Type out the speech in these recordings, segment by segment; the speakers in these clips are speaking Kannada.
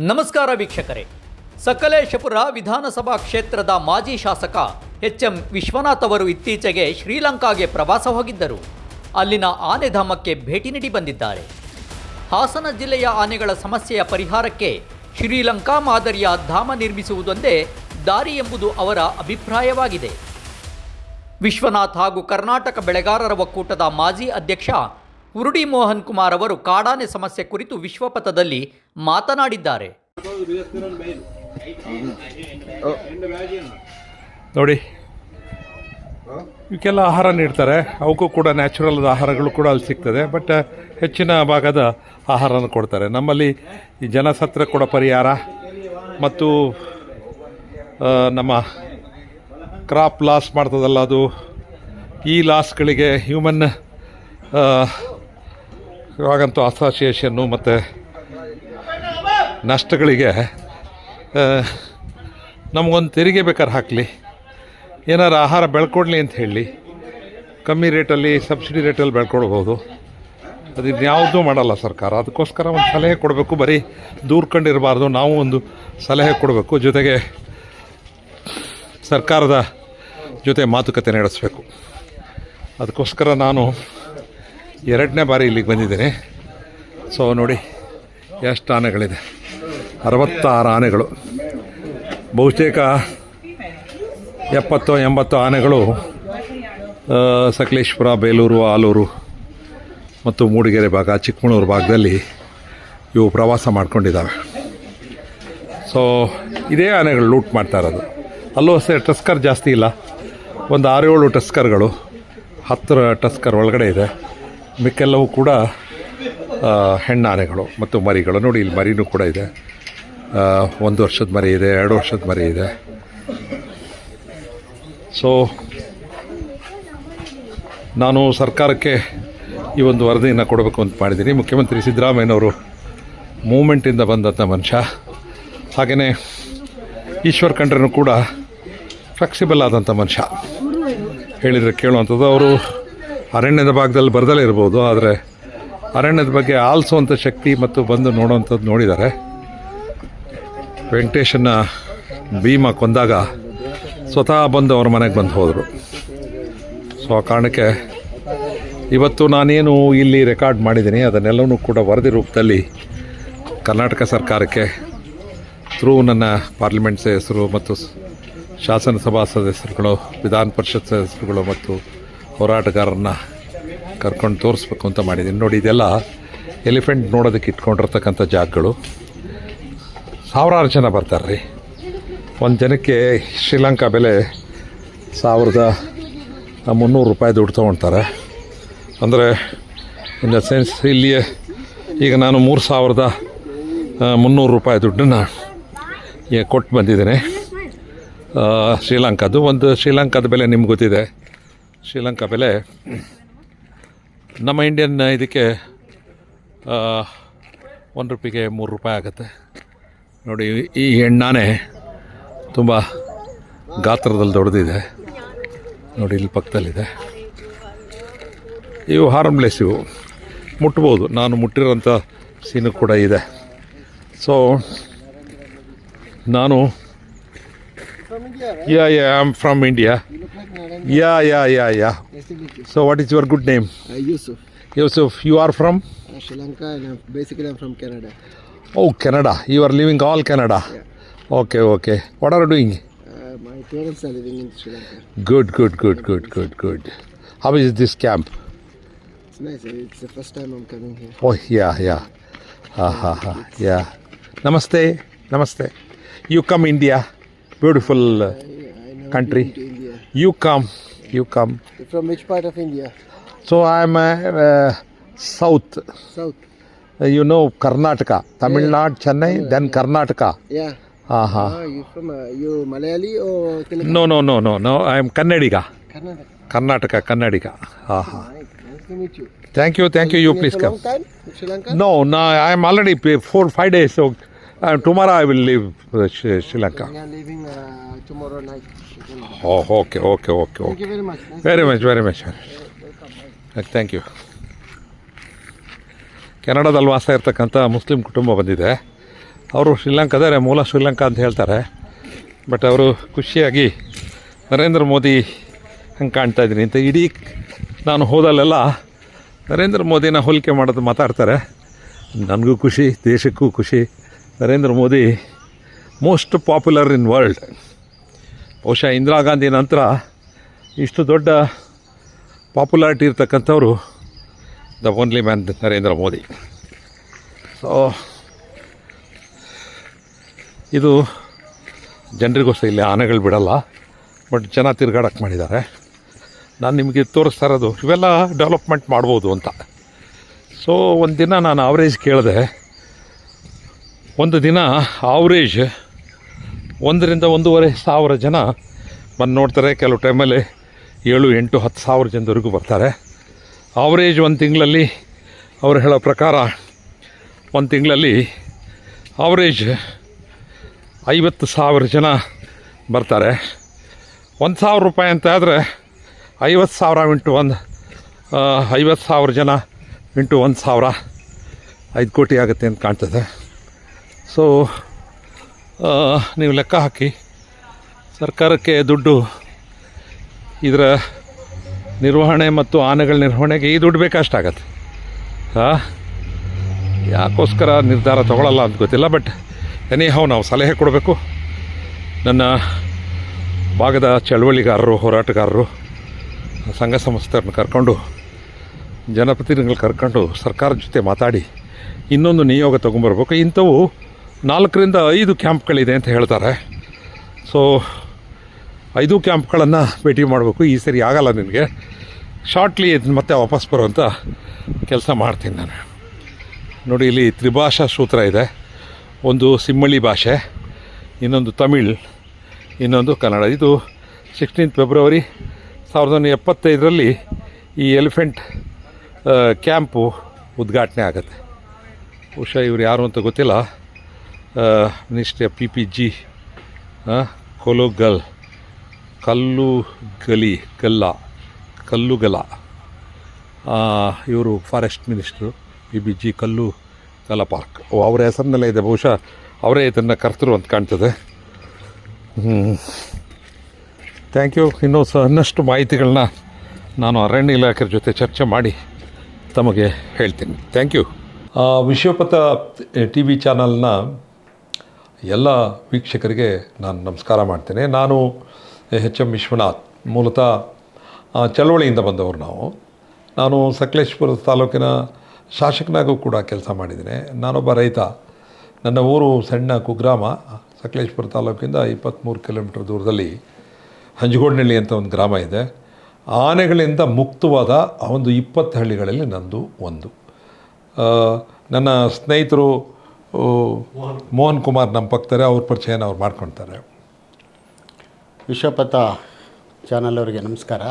ನಮಸ್ಕಾರ ವೀಕ್ಷಕರೇ. ಸಕಲೇಶಪುರ ವಿಧಾನಸಭಾ ಕ್ಷೇತ್ರದ ಮಾಜಿ ಶಾಸಕ ಎಚ್.ಎಂ. ವಿಶ್ವನಾಥ್ ಅವರು ಇತ್ತೀಚೆಗೆ ಶ್ರೀಲಂಕಾಗೆ ಪ್ರವಾಸ ಹೋಗಿದ್ದರು. ಅಲ್ಲಿನ ಆನೆಧಾಮಕ್ಕೆ ಭೇಟಿ ನೀಡಿ ಬಂದಿದ್ದಾರೆ. ಹಾಸನ ಜಿಲ್ಲೆಯ ಆನೆಗಳ ಸಮಸ್ಯೆಯ ಪರಿಹಾರಕ್ಕೆ ಶ್ರೀಲಂಕಾ ಮಾದರಿಯ ಧಾಮ ನಿರ್ಮಿಸುವುದೊಂದೇ ದಾರಿ ಎಂಬುದು ಅವರ ಅಭಿಪ್ರಾಯವಾಗಿದೆ. ವಿಶ್ವನಾಥ್ ಹಾಗೂ ಕರ್ನಾಟಕ ಬೆಳೆಗಾರರ ಒಕ್ಕೂಟದ ಮಾಜಿ ಅಧ್ಯಕ್ಷ ಉರುಡಿ ಮೋಹನ್ ಕುಮಾರ್ ಅವರು ಕಾಡಾನೆ ಸಮಸ್ಯೆ ಕುರಿತು ವಿಶ್ವಪಥದಲ್ಲಿ ಮಾತನಾಡಿದ್ದಾರೆ. ನೋಡಿ, ಇವಕ್ಕೆಲ್ಲ ಆಹಾರ ನೀಡ್ತಾರೆ. ಅವಕ್ಕೂ ಕೂಡ ನ್ಯಾಚುರಲ್ ಆಹಾರಗಳು ಕೂಡ ಅಲ್ಲಿ ಸಿಗ್ತದೆ. ಬಟ್ ಹೆಚ್ಚಿನ ಭಾಗದ ಆಹಾರನ ಕೊಡ್ತಾರೆ. ನಮ್ಮಲ್ಲಿ ಈ ಜನಸತ್ರ ಕೂಡ ಪರಿಹಾರ ಮತ್ತು ನಮ್ಮ ಕ್ರಾಪ್ ಲಾಸ್ ಮಾಡ್ತದಲ್ಲ, ಅದು ಈ ಲಾಸ್ಗಳಿಗೆ ಹ್ಯೂಮನ್ ಇವಾಗಂತೂ ಅಸೋಸಿಯೇಷನ್ನು ಮತ್ತು ನಷ್ಟಗಳಿಗೆ ನಮಗೊಂದು ತೆರಿಗೆ ಬೇಕಾದ್ರೆ ಹಾಕಲಿ, ಏನಾರು ಆಹಾರ ಬೆಳ್ಕೊಡ್ಲಿ ಅಂತ ಹೇಳಿ ಕಮ್ಮಿ ರೇಟಲ್ಲಿ ಸಬ್ಸಿಡಿ ರೇಟಲ್ಲಿ ಬೆಳ್ಕೊಳ್ಬೋದು. ಅದು ಯಾವುದೂ ಮಾಡಲ್ಲ ಸರ್ಕಾರ. ಅದಕ್ಕೋಸ್ಕರ ಒಂದು ಸಲಹೆ ಕೊಡಬೇಕು. ಬರೀ ದೂರ್ಕೊಂಡಿರಬಾರ್ದು, ನಾವು ಒಂದು ಸಲಹೆ ಕೊಡಬೇಕು. ಜೊತೆಗೆ ಸರ್ಕಾರದ ಜೊತೆ ಮಾತುಕತೆ ನಡೆಸಬೇಕು. ಅದಕ್ಕೋಸ್ಕರ ನಾನು 2ನೇ ಬಾರಿ ಇಲ್ಲಿಗೆ ಬಂದಿದ್ದೇನೆ. ಸೊ ನೋಡಿ ಎಷ್ಟು ಆನೆಗಳಿದೆ, 66 ಆನೆಗಳು. ಬಹುತೇಕ 70-80 ಆನೆಗಳು ಸಕಲೇಶಪುರ, ಬೇಲೂರು, ಆಲೂರು ಮತ್ತು ಮೂಡಿಗೆರೆ ಭಾಗ, ಚಿಕ್ಕಮಗಳೂರು ಭಾಗದಲ್ಲಿ ಇವು ಪ್ರವಾಸ ಮಾಡ್ಕೊಂಡಿದ್ದಾವೆ. ಸೊ ಇದೇ ಆನೆಗಳು ಲೂಟ್ ಮಾಡ್ತಾ ಇರೋದು. ಅಲ್ಲೂ ಅಷ್ಟೇ ಟಸ್ಕರ್ ಜಾಸ್ತಿ ಇಲ್ಲ, ಒಂದು 6-7 ಟಸ್ಕರ್ಗಳು, 10 ಟಸ್ಕರ್ ಒಳಗಡೆ ಇದೆ. ಮಿಕ್ಕೆಲ್ಲವೂ ಕೂಡ ಹೆಣ್ಣಾನೆಗಳು ಮತ್ತು ಮರಿಗಳು. ನೋಡಿ, ಇಲ್ಲಿ ಮರಿನೂ ಕೂಡ ಇದೆ. 1 ವರ್ಷದ ಮರಿ ಇದೆ, 2 ವರ್ಷದ ಮರಿ ಇದೆ. ಸೊ ನಾನು ಸರ್ಕಾರಕ್ಕೆ ಈ ಒಂದು ವರದಿಯನ್ನು ಕೊಡಬೇಕು ಅಂತ ಮಾಡಿದ್ದೀನಿ. ಮುಖ್ಯಮಂತ್ರಿ ಸಿದ್ದರಾಮಯ್ಯನವರು ಮೂಮೆಂಟಿಂದ ಬಂದಂಥ ಮನುಷ್ಯ. ಹಾಗೆಯೇ ಈಶ್ವರ್ ಖಂಡ್ರೆನೂ ಕೂಡ ಫ್ಲೆಕ್ಸಿಬಲ್ ಆದಂಥ ಮನುಷ್ಯ, ಹೇಳಿದರೆ ಕೇಳುವಂಥದ್ದು. ಅವರು ಅರಣ್ಯದ ಭಾಗದಲ್ಲಿ ಬರದಲ್ಲೇ ಇರ್ಬೋದು, ಆದರೆ ಅರಣ್ಯದ ಬಗ್ಗೆ ಆಲಿಸುವಂಥ ಶಕ್ತಿ ಮತ್ತು ಬಂದು ನೋಡುವಂಥದ್ದು ನೋಡಿದ್ದಾರೆ. ವೆಂಕಟೇಶನ್ನ ಭೀಮ ಕೊಂದಾಗ ಸ್ವತಃ ಬಂದು ಅವ್ರ ಮನೆಗೆ ಬಂದು ಹೋದರು. ಸೊ ಆ ಕಾರಣಕ್ಕೆ ಇವತ್ತು ನಾನೇನು ಇಲ್ಲಿ ರೆಕಾರ್ಡ್ ಮಾಡಿದ್ದೀನಿ ಅದನ್ನೆಲ್ಲವೂ ಕೂಡ ವರದಿ ರೂಪದಲ್ಲಿ ಕರ್ನಾಟಕ ಸರ್ಕಾರಕ್ಕೆ ಥ್ರೂ ನನ್ನ ಪಾರ್ಲಿಮೆಂಟ್ ಸದಸ್ಯರು ಮತ್ತು ಶಾಸನಸಭಾ ಸದಸ್ಯರುಗಳು, ವಿಧಾನ ಪರಿಷತ್ ಸದಸ್ಯರುಗಳು ಮತ್ತು ಹೋರಾಟಗಾರರನ್ನ ಕರ್ಕೊಂಡು ತೋರಿಸ್ಬೇಕು ಅಂತ ಮಾಡಿದ್ದೀನಿ. ನೋಡಿ, ಇದೆಲ್ಲ ಎಲಿಫೆಂಟ್ ನೋಡೋದಕ್ಕೆ ಇಟ್ಕೊಂಡಿರ್ತಕ್ಕಂಥ ಜಾಗಗಳು. ಸಾವಿರಾರು ಜನ ಬರ್ತಾರೆ ರೀ. ಒಂದು ಜನಕ್ಕೆ ಶ್ರೀಲಂಕಾ ಬೆಲೆ 1300 ರೂಪಾಯಿ ದುಡ್ಡು ತೊಗೊಳ್ತಾರೆ. ಅಂದರೆ ಇನ್ ದ ಸೆನ್ಸ್ ಇಲ್ಲಿಯೇ ಈಗ ನಾನು 3300 ರೂಪಾಯಿ ದುಡ್ಡನ್ನು ಕೊಟ್ಟು ಬಂದಿದ್ದೇನೆ ಶ್ರೀಲಂಕಾದ್ದು. ಒಂದು ಶ್ರೀಲಂಕಾದ ಬೆಲೆ ನಿಮ್ಗೆ ಗೊತ್ತಿದೆ. ಶ್ರೀಲಂಕಾ ಬೆಲೆ ನಮ್ಮ ಇಂಡಿಯನ್ ಇದಕ್ಕೆ 1 ರೂಪಾಯಿಗೆ 3 ರೂಪಾಯಿ ಆಗುತ್ತೆ. ನೋಡಿ, ಈ ಹೆಣ್ಣಾನೆ ತುಂಬ ಗಾತ್ರದಲ್ಲಿ ದೊಡ್ಡದಿದೆ. ನೋಡಿ, ಇಲ್ಲಿ ಪಕ್ಕದಲ್ಲಿದೆ. ಇವು ಹಾರ್ಮ್ಲೆಸ್, ಇವು ಮುಟ್ಬೋದು. ನಾನು ಮುಟ್ಟಿರೋಂಥ ಸೀನು ಕೂಡ ಇದೆ. ಸೊ ನಾನು Yeah, I'm from India. Yeah. So what is your good name? Yusuf. Yusuf, you are from? Sri Lanka, and basically I'm from Canada. Oh, Canada. You are living all Canada? Yeah. Okay. What are you doing? My parents are living in Sri Lanka. Good. How is this camp? It's nice. It's the first time I'm coming here. Oh, yeah. Yeah. Namaste. You come India. Beautiful country. India. You come. You're from which part of India? So I'm south. South. You know Karnataka, Tamil Nadu, Chennai, then Karnataka. Yeah. You from you Malayali or Telugu? No. I'm Kannadiga. Karnataka. Kannadiga. Nice to meet you. Thank you. You please come. Long time in Sri Lanka? No, I'm already 4-5 days. So tomorrow I will leave Sri Lanka. We are leaving tomorrow night. Oh, okay. Thank you very much. Very much. Thank you. ಕೆನಡಾದಲ್ಲಿ ವಾಸ ಇರ್ತಕ್ಕಂಥ ಮುಸ್ಲಿಂ ಕುಟುಂಬ ಬಂದಿದೆ. ಅವರು ಶ್ರೀಲಂಕಾದರೆ ಮೂಲ ಶ್ರೀಲಂಕಾ ಅಂತ ಹೇಳ್ತಾರೆ. ಬಟ್ ಅವರು ಖುಷಿಯಾಗಿ ನರೇಂದ್ರ ಮೋದಿ ಹಂಗೆ ಕಾಣ್ತಾ ಇದ್ದೀನಿ ಅಂತ ಇಡೀ ನಾನು ಹೋದಲ್ಲೆಲ್ಲ ನರೇಂದ್ರ ಮೋದಿನ ಹೋಲಿಕೆ ಮಾಡೋದು ಮಾತಾಡ್ತಾರೆ. ನನಗೂ ಖುಷಿ, ದೇಶಕ್ಕೂ ಖುಷಿ. Narendra Modi most popular in world. ಬಹುಶಃ ಇಂದಿರಾ ಗಾಂಧಿ ನಂತರ ಇಷ್ಟು ದೊಡ್ಡ ಪಾಪ್ಯುಲಾರಿಟಿ ಇರ್ತಕ್ಕಂಥವ್ರು the only man Narendra Modi. So ಇದು ಜನರಿಗೋಸ್ಕರ ಇಲ್ಲಿ ಆನೆಗಳು ಬಿಡಲ್ಲ, ಬಟ್ ಜನ ತಿರುಗಾಡಕ್ಕೆ ಮಾಡಿದ್ದಾರೆ. ನಾನು ನಿಮಗೆ ತೋರಿಸ್ತಾ ಇರೋದು ಇವೆಲ್ಲ ಡೆವಲಪ್ಮೆಂಟ್ ಮಾಡ್ಬೋದು ಅಂತ. ಸೊ ಒಂದು ದಿನ ನಾನು ಆವ್ರೇಜ್ ಕೇಳಿದೆ. ಒಂದು ದಿನ ಆವ್ರೇಜ್ 1,000 to 1,500 ಜನ ಬಂದು ನೋಡ್ತಾರೆ. ಕೆಲವು ಟೈಮಲ್ಲಿ 7, 8, 10 ಸಾವಿರ ಜನದವರೆಗೂ ಬರ್ತಾರೆ. ಆವ್ರೇಜ್ ಒಂದು ತಿಂಗಳಲ್ಲಿ ಅವ್ರು ಹೇಳೋ ಪ್ರಕಾರ ಒಂದು ತಿಂಗಳಲ್ಲಿ ಆವ್ರೇಜ್ 50,000 ಜನ ಬರ್ತಾರೆ. 1,000 ರೂಪಾಯಿ ಅಂತ ಆದರೆ 50,000 ಇಂಟು 50,000 ಜನ ಇಂಟು 1,000 5 ಕೋಟಿ ಆಗುತ್ತೆ ಅಂತ ಕಾಣ್ತದೆ. ಸೊ ನೀವು ಲೆಕ್ಕ ಹಾಕಿ, ಸರ್ಕಾರಕ್ಕೆ ದುಡ್ಡು ಇದರ ನಿರ್ವಹಣೆ ಮತ್ತು ಆನೆಗಳ ನಿರ್ವಹಣೆಗೆ ಈ ದುಡ್ಡು ಬೇಕಷ್ಟಾಗತ್ತೆ. ಯಾಕೋಸ್ಕರ ನಿರ್ಧಾರ ತೊಗೊಳ್ಳಲ್ಲ ಅಂತ ಗೊತ್ತಿಲ್ಲ. ಬಟ್ ಎನಿಹೌ ನಾವು ಸಲಹೆ ಕೊಡಬೇಕು. ನನ್ನ ಭಾಗದ ಚಳವಳಿಗಾರರು, ಹೋರಾಟಗಾರರು, ಸಂಘ ಸಂಸ್ಥೆಯವ್ರನ್ನ ಕರ್ಕೊಂಡು, ಜನಪ್ರತಿನಿಧಿಗಳು ಕರ್ಕೊಂಡು ಸರ್ಕಾರದ ಜೊತೆ ಮಾತಾಡಿ ಇನ್ನೊಂದು ನಿಯೋಗ ತೊಗೊಂಬರ್ಬೇಕು. ಇಂಥವು 4 to 5 ಕ್ಯಾಂಪ್ಗಳಿದೆ ಅಂತ ಹೇಳ್ತಾರೆ. ಸೊ 5 ಕ್ಯಾಂಪ್ಗಳನ್ನು ಭೇಟಿ ಮಾಡಬೇಕು. ಈ ಸರಿ ಆಗಲ್ಲ ನಿನಗೆ, ಶಾರ್ಟ್ಲಿ ಮತ್ತೆ ವಾಪಸ್ ಬರುವಂಥ ಕೆಲಸ ಮಾಡ್ತೀನಿ ನಾನು. ನೋಡಿ, ಇಲ್ಲಿ ತ್ರಿಭಾಷಾ ಸೂತ್ರ ಇದೆ. ಒಂದು ಸಿಮ್ಮಳಿ ಭಾಷೆ, ಇನ್ನೊಂದು ತಮಿಳ್, ಇನ್ನೊಂದು ಕನ್ನಡ. ಇದು 16 ಫೆಬ್ರವರಿ 1975 ಈ ಎಲಿಫೆಂಟ್ ಕ್ಯಾಂಪು ಉದ್ಘಾಟನೆ ಆಗುತ್ತೆ. ಬಹುಶಃ ಇವರು ಯಾರು ಅಂತ ಗೊತ್ತಿಲ್ಲ. ಮಿನಿಸ್ಟ್ರಿ PPG ಕಲ್ಲುಗಲ ಇವರು ಫಾರೆಸ್ಟ್ ಮಿನಿಸ್ಟ್ರು. PPG ಕಲ್ಲುಗಲ ಪಾರ್ಕ್ ಅವರ ಹೆಸರಿನಲ್ಲೇ ಇದೆ. ಬಹುಶಃ ಅವರೇ ಇದನ್ನು ಕರ್ತರು ಅಂತ ಕಾಣ್ತದೆ. Thank you. ಇನ್ನೂ ಇನ್ನಷ್ಟು ಮಾಹಿತಿಗಳನ್ನ ನಾನು ಅರಣ್ಯ ಇಲಾಖೆ ಜೊತೆ ಚರ್ಚೆ ಮಾಡಿ ತಮಗೆ ಹೇಳ್ತೀನಿ. Thank you. ವಿಶ್ವಪಥ TV ಚಾನಲ್ನ ಎಲ್ಲ ವೀಕ್ಷಕರಿಗೆ ನಾನು ನಮಸ್ಕಾರ ಮಾಡ್ತೇನೆ. ನಾನು HM ವಿಶ್ವನಾಥ್. ಮೂಲತಃ ಚಳವಳಿಯಿಂದ ಬಂದವರು ನಾನು ಸಕಲೇಶಪುರ ತಾಲೂಕಿನ ಶಾಸಕನಾಗೂ ಕೂಡ ಕೆಲಸ ಮಾಡಿದ್ದೀನಿ. ನಾನೊಬ್ಬ ರೈತ. ನನ್ನ ಊರು ಸಣ್ಣ ಕುಗ್ರಾಮ. ಸಕಲೇಶಪುರ ತಾಲೂಕಿಂದ 23 ಕಿಲೋಮೀಟರ್ ದೂರದಲ್ಲಿ ಹಂಜಗೋಡ್ನಹಳ್ಳಿ ಅಂತ ಒಂದು ಗ್ರಾಮ ಇದೆ. ಆನೆಗಳಿಂದ ಮುಕ್ತವಾದ ಒಂದು 20 ಹಳ್ಳಿಗಳಲ್ಲಿ ನಂದು ಒಂದು. ನನ್ನ ಸ್ನೇಹಿತರು ಮೋಹನ್ ಕುಮಾರ್ ನಮ್ಮ ಪಕ್ಕದರೆ, ಅವ್ರ ಪರಿಚಯನ ಅವ್ರು ಮಾಡ್ಕೊಳ್ತಾರೆ. ವಿಶ್ವಪಥ ಚಾನಲ್ ಅವರಿಗೆ ನಮಸ್ಕಾರ.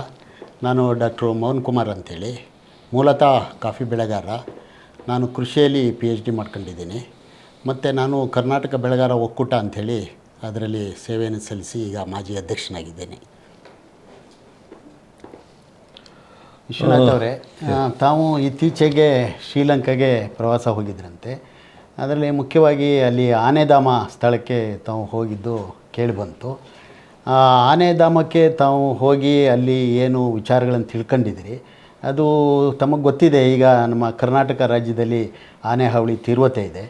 ನಾನು ಡಾಕ್ಟ್ರು ಮೋಹನ್ ಕುಮಾರ್ ಅಂಥೇಳಿ, ಮೂಲತಃ ಕಾಫಿ ಬೆಳೆಗಾರ. ನಾನು ಕೃಷಿಯಲ್ಲಿ PhD ಮಾಡ್ಕೊಂಡಿದ್ದೀನಿ. ಮತ್ತು ನಾನು ಕರ್ನಾಟಕ ಬೆಳೆಗಾರ ಒಕ್ಕೂಟ ಅಂಥೇಳಿ ಅದರಲ್ಲಿ ಸೇವೆಯನ್ನು ಸಲ್ಲಿಸಿ ಈಗ ಮಾಜಿ ಅಧ್ಯಕ್ಷನಾಗಿದ್ದೇನೆ. ವಿಶ್ವನಾಥ್ ಅವರೇ, ತಾವು ಇತ್ತೀಚೆಗೆ ಶ್ರೀಲಂಕಾಗೆ ಪ್ರವಾಸ ಹೋಗಿದ್ರಂತೆ. ಅದರಲ್ಲಿ ಮುಖ್ಯವಾಗಿ ಅಲ್ಲಿ ಆನೆಧಾಮ ಸ್ಥಳಕ್ಕೆ ತಾವು ಹೋಗಿದ್ದು ಕೇಳಿಬಂತು. ಆನೆಧಾಮಕ್ಕೆ ತಾವು ಹೋಗಿ ಅಲ್ಲಿ ಏನು ವಿಚಾರಗಳನ್ನು ತಿಳ್ಕೊಂಡಿದ್ದೀರಿ, ಅದು ತಮಗೆ ಗೊತ್ತಿದೆ. ಈಗ ನಮ್ಮ ಕರ್ನಾಟಕ ರಾಜ್ಯದಲ್ಲಿ ಆನೆ ಹಾವಳಿ ತೀವ್ರತೆ ಇದೆ.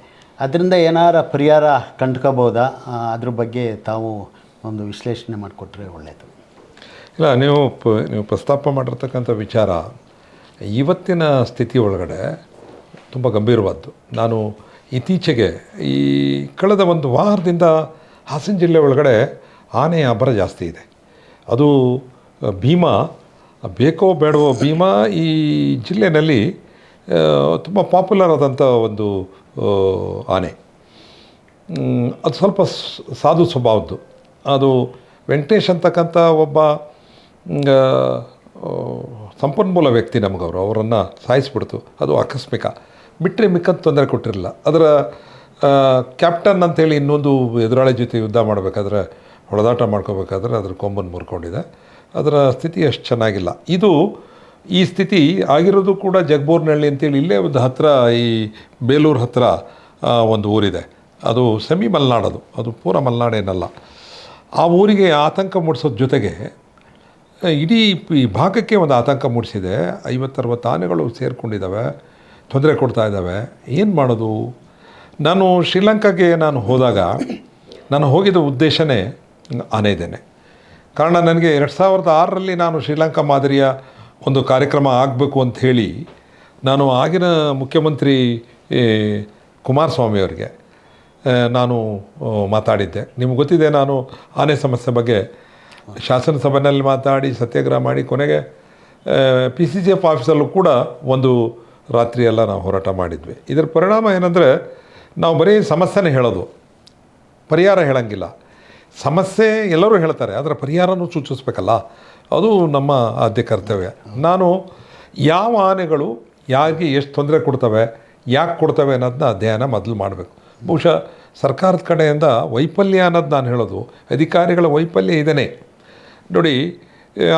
ಅದರಿಂದ ಏನಾರ ಪರಿಹಾರ ಕಂಡ್ಕೋಬೋದಾ? ಅದ್ರ ಬಗ್ಗೆ ತಾವು ಒಂದು ವಿಶ್ಲೇಷಣೆ ಮಾಡಿಕೊಟ್ರೆ ಒಳ್ಳೆಯದು. ಇಲ್ಲ, ನೀವು ಪ್ರಸ್ತಾಪ ಮಾಡಿರ್ತಕ್ಕಂಥ ವಿಚಾರ ಇವತ್ತಿನ ಸ್ಥಿತಿ ಒಳಗಡೆ ತುಂಬ ಗಂಭೀರವಾದ್ದು. ನಾನು ಇತ್ತೀಚೆಗೆ ಈ ಕಳೆದ ಒಂದು ವಾರದಿಂದ ಹಾಸನ ಜಿಲ್ಲೆ ಒಳಗಡೆ ಆನೆಯ ಅಬ್ಬರ ಜಾಸ್ತಿ ಇದೆ. ಅದು ಭೀಮಾ, ಬೇಕೋ ಬೇಡವೋ, ಭೀಮಾ ಈ ಜಿಲ್ಲೆಯಲ್ಲಿ ತುಂಬ ಪಾಪ್ಯುಲರ್ ಆದಂಥ ಒಂದು ಆನೆ. ಅದು ಸ್ವಲ್ಪ ಸಾಧು ಸ್ವಭಾವದ್ದು. ಅದು ವೆಂಕಟೇಶ್ ಅಂತಕ್ಕಂಥ ಒಬ್ಬ ಸಂಪನ್ಮೂಲ ವ್ಯಕ್ತಿ ನಮಗವರು, ಅವರನ್ನು ಸಾಯಿಸ್ಬಿಡ್ತು. ಅದು ಆಕಸ್ಮಿಕ, ಬಿಟ್ಟರೆ ಮಿಕ್ಕಂತ ತೊಂದರೆ ಕೊಟ್ಟಿರಲಿಲ್ಲ. ಅದರ ಕ್ಯಾಪ್ಟನ್ ಅಂಥೇಳಿ ಇನ್ನೊಂದು ಎದುರಾಳಿ ಜೊತೆ ಯುದ್ಧ ಮಾಡಬೇಕಾದ್ರೆ, ಹೊಡೆದಾಟ ಮಾಡ್ಕೋಬೇಕಾದ್ರೆ ಅದ್ರ ಕೊಂಬನ್ನು ಮುರ್ಕೊಂಡಿದೆ. ಅದರ ಸ್ಥಿತಿ ಅಷ್ಟು ಚೆನ್ನಾಗಿಲ್ಲ. ಈ ಸ್ಥಿತಿ ಆಗಿರೋದು ಕೂಡ ಜಗಬೋರ್ನಹಳ್ಳಿ ಅಂತೇಳಿ ಇಲ್ಲೇ ಒಂದು ಹತ್ತಿರ, ಈ ಬೇಲೂರು ಹತ್ತಿರ ಒಂದು ಊರಿದೆ. ಅದು ಸೆಮಿ ಮಲೆನಾಡದು, ಅದು ಪೂರ ಮಲೆನಾಡೇನಲ್ಲ. ಆ ಊರಿಗೆ ಆತಂಕ ಮೂಡಿಸೋದ್ರ ಜೊತೆಗೆ ಇಡೀ ಈ ಭಾಗಕ್ಕೆ ಒಂದು ಆತಂಕ ಮೂಡಿಸಿದೆ. 50-60 ಆನೆಗಳು ಸೇರಿಕೊಂಡಿದ್ದಾವೆ, ತೊಂದರೆ ಕೊಡ್ತಾ ಇದ್ದಾವೆ. ಏನು ಮಾಡೋದು? ನಾನು ಶ್ರೀಲಂಕಾಗೆ ಹೋದಾಗ ನಾನು ಹೋಗಿದ್ದ ಉದ್ದೇಶನೇ ಆನೆದೇನೆ. ಕಾರಣ ನನಗೆ 2006ರಲ್ಲಿ ನಾನು ಶ್ರೀಲಂಕಾ ಮಾದರಿಯ ಒಂದು ಕಾರ್ಯಕ್ರಮ ಆಗಬೇಕು ಅಂತ ಹೇಳಿ ನಾನು ಆಗಿನ ಮುಖ್ಯಮಂತ್ರಿ ಕುಮಾರಸ್ವಾಮಿ ಅವರಿಗೆ ನಾನು ಮಾತಾಡಿದ್ದೆ. ನಿಮ್ಗೆ ಗೊತ್ತಿದೆ, ನಾನು ಆನೆ ಸಮಸ್ಯೆ ಬಗ್ಗೆ ಶಾಸನಸಭೆಯಲ್ಲಿ ಮಾತಾಡಿ ಸತ್ಯಾಗ್ರಹ ಮಾಡಿ ಕೊನೆಗೆ PCCF ಆಫೀಸಲ್ಲೂ ಕೂಡ ಒಂದು ರಾತ್ರಿ ಎಲ್ಲ ನಾವು ಹೋರಾಟ ಮಾಡಿದ್ವಿ. ಇದರ ಪರಿಣಾಮ ಏನಂದರೆ, ನಾವು ಬರೀ ಸಮಸ್ಯೆನೇ ಹೇಳೋದು, ಪರಿಹಾರ ಹೇಳೋಂಗಿಲ್ಲ. ಸಮಸ್ಯೆ ಎಲ್ಲರೂ ಹೇಳ್ತಾರೆ, ಅದರ ಪರಿಹಾರನೂ ಸೂಚಿಸ್ಬೇಕಲ್ಲ, ಅದು ನಮ್ಮ ಆದ್ಯ ಕರ್ತವ್ಯ. ನಾನು ಯಾವ ಆನೆಗಳು ಯಾರಿಗೆ ಎಷ್ಟು ತೊಂದರೆ ಕೊಡ್ತವೆ, ಯಾಕೆ ಕೊಡ್ತವೆ ಅನ್ನೋದನ್ನ ಅಧ್ಯಯನ ಮೊದಲು ಮಾಡಬೇಕು. ಬಹುಶಃ ಸರ್ಕಾರದ ಕಡೆಯಿಂದ ವೈಫಲ್ಯ ಅನ್ನೋದು ನಾನು ಹೇಳೋದು, ಅಧಿಕಾರಿಗಳ ವೈಫಲ್ಯ ಇದೇನೆ. ನೋಡಿ,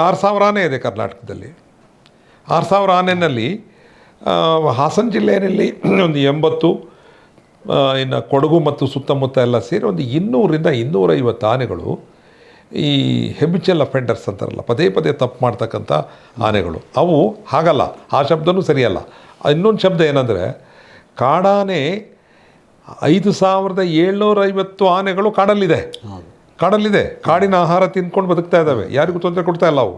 6000 ಆನೆ ಇದೆ ಕರ್ನಾಟಕದಲ್ಲಿ. 6000 ಆನೆಯಲ್ಲಿ ಹಾಸನ ಜಿಲ್ಲೆಯಲ್ಲಿ ಒಂದು 80, ಇನ್ನು ಕೊಡಗು ಮತ್ತು ಸುತ್ತಮುತ್ತ ಎಲ್ಲ ಸೇರಿ ಒಂದು 200-250 ಆನೆಗಳು ಈ ಹೆಬಿಚುವಲ್ ಅಫೆಂಡರ್ಸ್ ಅಂತಾರಲ್ಲ, ಪದೇ ಪದೇ ತಪ್ಪು ಮಾಡ್ತಕ್ಕಂಥ ಆನೆಗಳು. ಅವು ಹಾಗಲ್ಲ, ಆ ಶಬ್ದನೂ ಸರಿಯಲ್ಲ. ಇನ್ನೊಂದು ಶಬ್ದ ಏನಂದರೆ, ಕಾಡಾನೆ 5750 ಆನೆಗಳು ಕಾಡಲ್ಲಿದೆ. ಕಾಡಿನ ಆಹಾರ ತಿಂದ್ಕೊಂಡು ಬದುಕ್ತಾ ಇದ್ದಾವೆ, ಯಾರಿಗೂ ತೊಂದರೆ ಕೊಡ್ತಾ ಇಲ್ಲ ಅವು.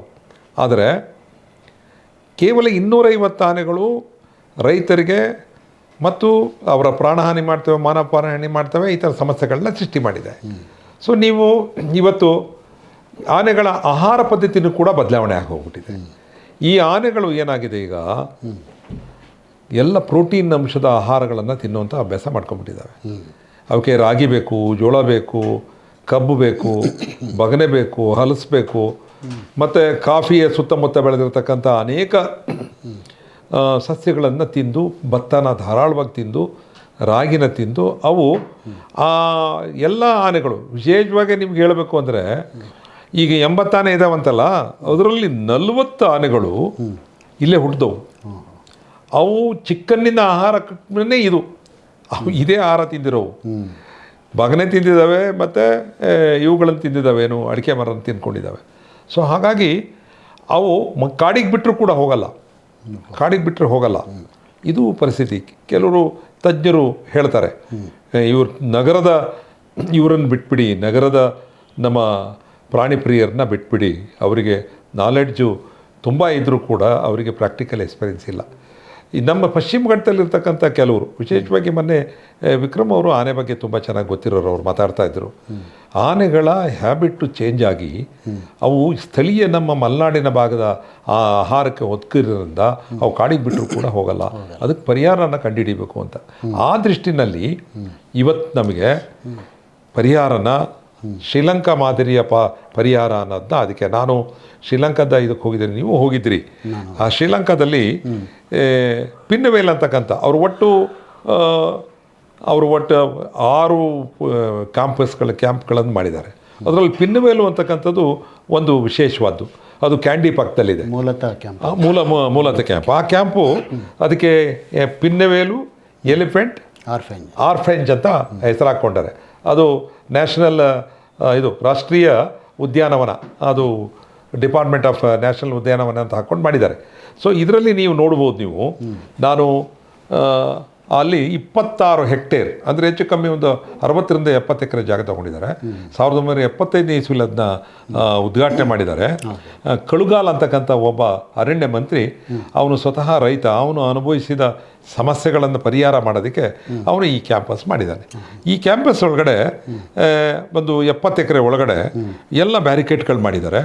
ಆದರೆ ಕೇವಲ 250 ಆನೆಗಳು ರೈತರಿಗೆ ಮತ್ತು ಅವರ ಪ್ರಾಣಹಾನಿ ಮಾಡ್ತವೆ, ಮಾನವ ಪ್ರಾಣಹಾನಿ ಮಾಡ್ತವೆ, ಈ ಥರ ಸಮಸ್ಯೆಗಳನ್ನ ಸೃಷ್ಟಿ ಮಾಡಿದೆ. ಸೊ ನೀವು ಇವತ್ತು ಆನೆಗಳ ಆಹಾರ ಪದ್ಧತಿನೂ ಕೂಡ ಬದಲಾವಣೆ ಆಗೋಗ್ಬಿಟ್ಟಿದೆ. ಈ ಆನೆಗಳು ಏನಾಗಿದೆ, ಈಗ ಎಲ್ಲ ಪ್ರೋಟೀನ್ ಅಂಶದ ಆಹಾರಗಳನ್ನು ತಿನ್ನುವಂಥ ಅಭ್ಯಾಸ ಮಾಡ್ಕೊಂಡ್ಬಿಟ್ಟಿದ್ದಾವೆ. ಅವಕ್ಕೆ ರಾಗಿ ಬೇಕು, ಜೋಳ ಬೇಕು, ಕಬ್ಬು ಬೇಕು, ಬಗನೆ ಬೇಕು, ಹಲಸು ಬೇಕು, ಮತ್ತು ಕಾಫಿಯ ಸುತ್ತಮುತ್ತ ಬೆಳೆದಿರ್ತಕ್ಕಂಥ ಅನೇಕ ಸಸ್ಯಗಳನ್ನು ತಿಂದು, ಭತ್ತನ ಧಾರಾಳವಾಗಿ ತಿಂದು, ರಾಗಿನ ತಿಂದು ಅವು ಎಲ್ಲ ಆನೆಗಳು, ವಿಶೇಷವಾಗಿ ನಿಮ್ಗೆ ಹೇಳಬೇಕು ಅಂದರೆ, ಈಗ 80 ಆನೆ ಇದಾವಂತಲ್ಲ, ಅದರಲ್ಲಿ 40 ಆನೆಗಳು ಇಲ್ಲೇ ಹುಟ್ಟಿದವು. ಅವು ಚಿಕ್ಕನ್ನಿಂದ ಆಹಾರನೇ ಇದು, ಅವು ಇದೇ ಆಹಾರ ತಿಂದಿರೋವು. ಬಗನೆ ತಿಂದಿದ್ದಾವೆ, ಮತ್ತು ಇವುಗಳನ್ನು ತಿಂದಿದ್ದಾವೇನು, ಅಡಿಕೆ ಮರನ ತಿಂದ್ಕೊಂಡಿದ್ದಾವೆ. ಸೊ ಹಾಗಾಗಿ ಅವು ಕಾಡಿಗೆ ಬಿಟ್ಟರು ಕೂಡ ಹೋಗಲ್ಲ, ಇದು ಪರಿಸ್ಥಿತಿ. ಕೆಲವರು ತಜ್ಞರು ಹೇಳ್ತಾರೆ, ಇವರನ್ನು ಬಿಟ್ಬಿಡಿ, ನಗರದ ನಮ್ಮ ಪ್ರಾಣಿ ಪ್ರಿಯರನ್ನ ಬಿಟ್ಬಿಡಿ, ಅವರಿಗೆ ನಾಲೆಡ್ಜು ತುಂಬ ಇದ್ದರೂ ಕೂಡ ಅವರಿಗೆ ಪ್ರಾಕ್ಟಿಕಲ್ ಎಕ್ಸ್ಪೀರಿಯನ್ಸ್ ಇಲ್ಲ. ಈ ನಮ್ಮ ಪಶ್ಚಿಮ ಘಟ್ಟದಲ್ಲಿರ್ತಕ್ಕಂಥ ಕೆಲವರು, ವಿಶೇಷವಾಗಿ ಮೊನ್ನೆ ವಿಕ್ರಮ್ ಅವರು ಆನೆ ಬಗ್ಗೆ ತುಂಬ ಚೆನ್ನಾಗಿ ಗೊತ್ತಿರೋರು, ಅವ್ರು ಮಾತಾಡ್ತಾ ಇದ್ದರು. ಆನೆಗಳ ಹ್ಯಾಬಿಟ್ಟು ಚೇಂಜ್ ಆಗಿ ಅವು ಸ್ಥಳೀಯ ನಮ್ಮ ಮಲೆನಾಡಿನ ಭಾಗದ ಆ ಆಹಾರಕ್ಕೆ ಒದಗಿರೋದ್ರಿಂದ ಅವು ಕಾಡಿಗೆ ಬಿಟ್ಟರು ಕೂಡ ಹೋಗಲ್ಲ. ಅದಕ್ಕೆ ಪರಿಹಾರನ ಕಂಡುಹಿಡಿಬೇಕು ಅಂತ ಆ ದೃಷ್ಟಿನಲ್ಲಿ ಇವತ್ತು ನಮಗೆ ಪರಿಹಾರನ ಶ್ರೀಲಂಕಾ ಮಾದರಿಯ ಪರಿಹಾರ ಅನ್ನೋದನ್ನ, ಅದಕ್ಕೆ ನಾನು ಶ್ರೀಲಂಕಾದ ಇದಕ್ಕೆ ಹೋಗಿದ್ದೀನಿ, ನೀವು ಹೋಗಿದ್ದೀರಿ. ಆ ಶ್ರೀಲಂಕಾದಲ್ಲಿ ಪಿನ್ನವೇಲ್ ಅಂತಕ್ಕಂಥ ಅವರು ಒಟ್ಟು 6 ಕ್ಯಾಂಪ್ಗಳನ್ನು ಮಾಡಿದ್ದಾರೆ. ಅದರಲ್ಲಿ ಪಿನ್ನವೇಲು ಅಂತಕ್ಕಂಥದ್ದು ಒಂದು ವಿಶೇಷವಾದ್ದು. ಅದು ಕ್ಯಾಂಡಿ ಪಕ್ಕದಲ್ಲಿದೆ, ಮೂಲತಃ ಕ್ಯಾಂಪ್. ಆ ಕ್ಯಾಂಪು ಅದಕ್ಕೆ ಪಿನ್ನವೇಲು ಎಲಿಫೆಂಟ್ ಆರ್ಫೆಂಜ್ ಅಂತ ಹೆಸರು ಹಾಕ್ಕೊಂಡಾರೆ. ಅದು ನ್ಯಾಷನಲ್ ಇದು ರಾಷ್ಟ್ರೀಯ ಉದ್ಯಾನವನ, ಅದು ಡಿಪಾರ್ಟ್ಮೆಂಟ್ ಆಫ್ ನ್ಯಾಷನಲ್ ಉದ್ಯಾನವನ ಅಂತ ಹಾಕ್ಕೊಂಡು ಮಾಡಿದ್ದಾರೆ. ಸೊ ಇದರಲ್ಲಿ ನೀವು ನೋಡ್ಬೋದು, ನಾನು ಅಲ್ಲಿ 26 ಹೆಕ್ಟೇರ್ ಅಂದರೆ ಹೆಚ್ಚು ಕಮ್ಮಿ ಒಂದು 60-70 ಎಕರೆ ಜಾಗ ತಗೊಂಡಿದ್ದಾರೆ. 1975 ಇಸ್ವಿಲಿ ಅದನ್ನ ಉದ್ಘಾಟನೆ ಮಾಡಿದ್ದಾರೆ. ಕಳುಗಾಲ್ ಅಂತಕ್ಕಂಥ ಒಬ್ಬ ಅರಣ್ಯ ಮಂತ್ರಿ, ಅವನು ಸ್ವತಃ ರೈತ, ಅವನು ಅನುಭವಿಸಿದ ಸಮಸ್ಯೆಗಳನ್ನು ಪರಿಹಾರ ಮಾಡೋದಕ್ಕೆ ಅವನು ಈ ಕ್ಯಾಂಪಸ್ ಮಾಡಿದ್ದಾನೆ. ಈ ಕ್ಯಾಂಪಸ್ ಒಳಗಡೆ ಒಂದು 70 ಎಕರೆ ಒಳಗಡೆ ಎಲ್ಲ ಬ್ಯಾರಿಕೇಡ್ಗಳು ಮಾಡಿದ್ದಾರೆ,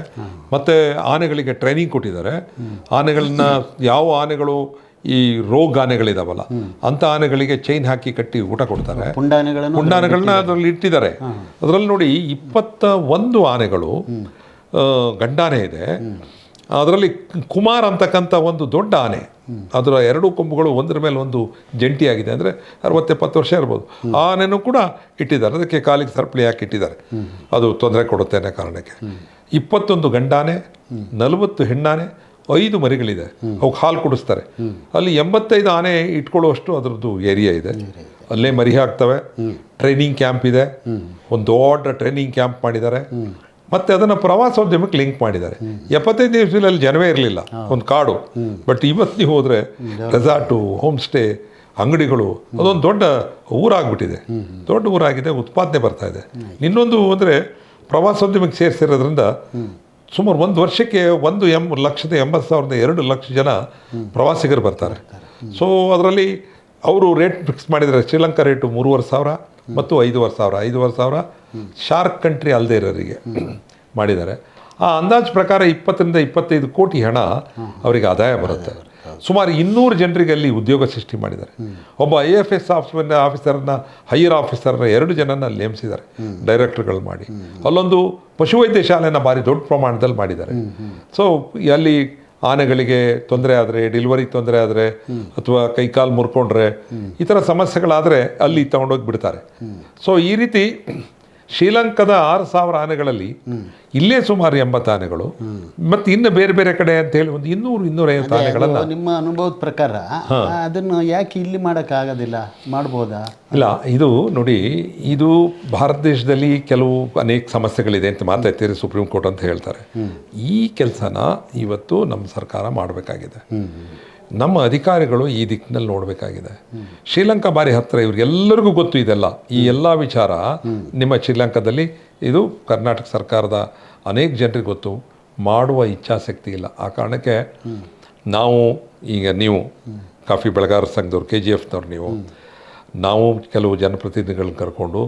ಮತ್ತು ಆನೆಗಳಿಗೆ ಟ್ರೈನಿಂಗ್ ಕೊಟ್ಟಿದ್ದಾರೆ. ಆನೆಗಳನ್ನ ಯಾವ ಆನೆಗಳು ಈ ರೋಗ್ ಆನೆಗಳಿದಾವಲ್ಲ ಅಂಥ ಆನೆಗಳಿಗೆ ಚೈನ್ ಹಾಕಿ ಕಟ್ಟಿ ಊಟ ಕೊಡ್ತಾರೆ. ಪುಂಡಾನೆಗಳನ್ನ ಅದರಲ್ಲಿ ಇಟ್ಟಿದ್ದಾರೆ. ಅದರಲ್ಲಿ ನೋಡಿ 21 ಆನೆಗಳು ಗಂಡಾನೆ ಇದೆ. ಅದರಲ್ಲಿ ಕುಮಾರ್ ಅಂತಕ್ಕಂಥ ಒಂದು ದೊಡ್ಡ ಆನೆ, ಅದರ 2 ಕೊಂಬುಗಳು ಒಂದರ ಮೇಲೆ ಒಂದು ಜಂಟಿಯಾಗಿದೆ, ಅಂದರೆ 60-70 ವರ್ಷ ಇರ್ಬೋದು. ಆ ಆನೆನೂ ಕೂಡ ಇಟ್ಟಿದ್ದಾರೆ, ಅದಕ್ಕೆ ಕಾಲಿಗೆ ಸರಪಳಿ ಹಾಕಿ ಇಟ್ಟಿದ್ದಾರೆ, ಅದು ತೊಂದರೆ ಕೊಡುತ್ತೆ ಅನ್ನೋ ಕಾರಣಕ್ಕೆ. 21 ಗಂಡಾನೆ, 40 ಹೆಣ್ಣಾನೆ, 5 ಮರಿಗಳಿದೆ. ಅವಕ್ಕೆ ಹಾಲು ಕುಡಿಸ್ತಾರೆ. ಅಲ್ಲಿ 85 ಆನೆ ಇಟ್ಕೊಳ್ಳುವಷ್ಟು ಅದರದ್ದು ಏರಿಯಾ ಇದೆ. ಅಲ್ಲೇ ಮರಿ ಹಾಕ್ತವೆ. ಟ್ರೈನಿಂಗ್ ಕ್ಯಾಂಪ್ ಇದೆ, ಒಂದು ದೊಡ್ಡ ಟ್ರೈನಿಂಗ್ ಕ್ಯಾಂಪ್ ಮಾಡಿದ್ದಾರೆ. ಮತ್ತು ಅದನ್ನು ಪ್ರವಾಸೋದ್ಯಮಕ್ಕೆ ಲಿಂಕ್ ಮಾಡಿದ್ದಾರೆ. 75 ದಿವಸದಲ್ಲಿ ಜನವೇ ಇರಲಿಲ್ಲ, ಒಂದು ಕಾಡು. ಬಟ್ ಇವತ್ತು ನೀವು ಹೋದರೆ ರೆಸಾರ್ಟು, ಹೋಮ್ ಸ್ಟೇ, ಅಂಗಡಿಗಳು, ಅದೊಂದು ದೊಡ್ಡ ಊರಾಗ್ಬಿಟ್ಟಿದೆ. ದೊಡ್ಡ ಊರಾಗಿದೆ, ಉತ್ಪಾದನೆ ಬರ್ತಾ ಇದೆ. ಇನ್ನೊಂದು ಅಂದರೆ ಪ್ರವಾಸೋದ್ಯಮಕ್ಕೆ ಸೇರಿಸಿರೋದ್ರಿಂದ ಸುಮಾರು ಒಂದು ವರ್ಷಕ್ಕೆ 1,80,000 2 ಲಕ್ಷ ಜನ ಪ್ರವಾಸಿಗರು ಬರ್ತಾರೆ. ಸೊ ಅದರಲ್ಲಿ ಅವರು ರೇಟ್ ಫಿಕ್ಸ್ ಮಾಡಿದ್ದಾರೆ. ಶ್ರೀಲಂಕಾ ರೇಟು 3,500 ಮತ್ತು 5,500. 5,500 ಶಾರ್ಕ್ ಕಂಟ್ರಿ ಅಲ್ಲದೆ ಇರೋರಿಗೆ ಮಾಡಿದ್ದಾರೆ. ಆ ಅಂದಾಜು ಪ್ರಕಾರ 20 ರಿಂದ 25 ಕೋಟಿ ಹಣ ಅವರಿಗೆ ಆದಾಯ ಬರುತ್ತೆ. ಸುಮಾರು 200 ಜನರಿಗೆ ಅಲ್ಲಿ ಉದ್ಯೋಗ ಸೃಷ್ಟಿ ಮಾಡಿದ್ದಾರೆ. ಒಬ್ಬ IFS ಆಫೀಸರ್ನ, ಹೈಯರ್ ಆಫೀಸರ್ನ 2 ಜನನ ನೇಮಿಸಿದ್ದಾರೆ ಡೈರೆಕ್ಟರ್ಗಳು ಮಾಡಿ. ಅಲ್ಲೊಂದು ಪಶುವೈದ್ಯ ಶಾಲೆನ ಭಾರಿ ದೊಡ್ಡ ಪ್ರಮಾಣದಲ್ಲಿ ಮಾಡಿದ್ದಾರೆ. ಸೊ ಅಲ್ಲಿ ಆನೆಗಳಿಗೆ ತೊಂದರೆ ಆದರೆ, ಡೆಲಿವರಿಗೆ ತೊಂದರೆ ಆದರೆ, ಅಥವಾ ಕೈಕಾಲು ಮುರ್ಕೊಂಡ್ರೆ, ಈ ಥರ ಸಮಸ್ಯೆಗಳಾದರೆ ಅಲ್ಲಿ ತಗೊಂಡೋಗಿ ಬಿಡ್ತಾರೆ. ಸೊ ಈ ರೀತಿ ಶ್ರೀಲಂಕಾದ 6,000 ಆನೆಗಳಲ್ಲಿ ಇಲ್ಲೇ ಸುಮಾರು 80 ಆನೆಗಳು, ಮತ್ತು ಇನ್ನು ಬೇರೆ ಬೇರೆ ಕಡೆ ಅಂತ ಹೇಳಿ ಒಂದು 200-250 ಆನೆಗಳನ್ನು. ನಿಮ್ಮ ಅನುಭವದ ಪ್ರಕಾರ ಅದನ್ನು ಯಾಕೆ ಇಲ್ಲಿ ಮಾಡೋಕ್ಕಾಗೋದಿಲ್ಲ? ಮಾಡ್ಬೋದಾ? ಇಲ್ಲ, ಇದು ನೋಡಿ, ಇದು ಭಾರತ ದೇಶದಲ್ಲಿ ಕೆಲವು ಅನೇಕ ಸಮಸ್ಯೆಗಳಿದೆ ಅಂತ ಮಾತಾಡ್ತೀರಿ, ಸುಪ್ರೀಂ ಕೋರ್ಟ್ ಅಂತ ಹೇಳ್ತಾರೆ. ಈ ಕೆಲಸನ ಇವತ್ತು ನಮ್ಮ ಸರ್ಕಾರ ಮಾಡಬೇಕಾಗಿದೆ. ನಮ್ಮ ಅಧಿಕಾರಿಗಳು ಈ ದಿಕ್ಕಿನಲ್ಲಿ ನೋಡಬೇಕಾಗಿದೆ. ಶ್ರೀಲಂಕಾ ಬಾರಿ ಹತ್ತಿರ, ಇವ್ರಿಗೆಲ್ಲರಿಗೂ ಗೊತ್ತು ಇದೆಲ್ಲ. ಈ ಎಲ್ಲ ವಿಚಾರ ನಿಮ್ಮ ಶ್ರೀಲಂಕಾದಲ್ಲಿ ಇದು ಕರ್ನಾಟಕ ಸರ್ಕಾರದ ಅನೇಕ ಜನರಿಗೆ ಗೊತ್ತು, ಮಾಡುವ ಇಚ್ಛಾಶಕ್ತಿ ಇಲ್ಲ. ಆ ಕಾರಣಕ್ಕೆ ನಾವು ಈಗ, ನೀವು ಕಾಫಿ ಬೆಳೆಗಾರರ ಸಂಘದವ್ರು, KGFನವ್ರು, ನಾವು ಕೆಲವು ಜನಪ್ರತಿನಿಧಿಗಳನ್ನ ಕರ್ಕೊಂಡು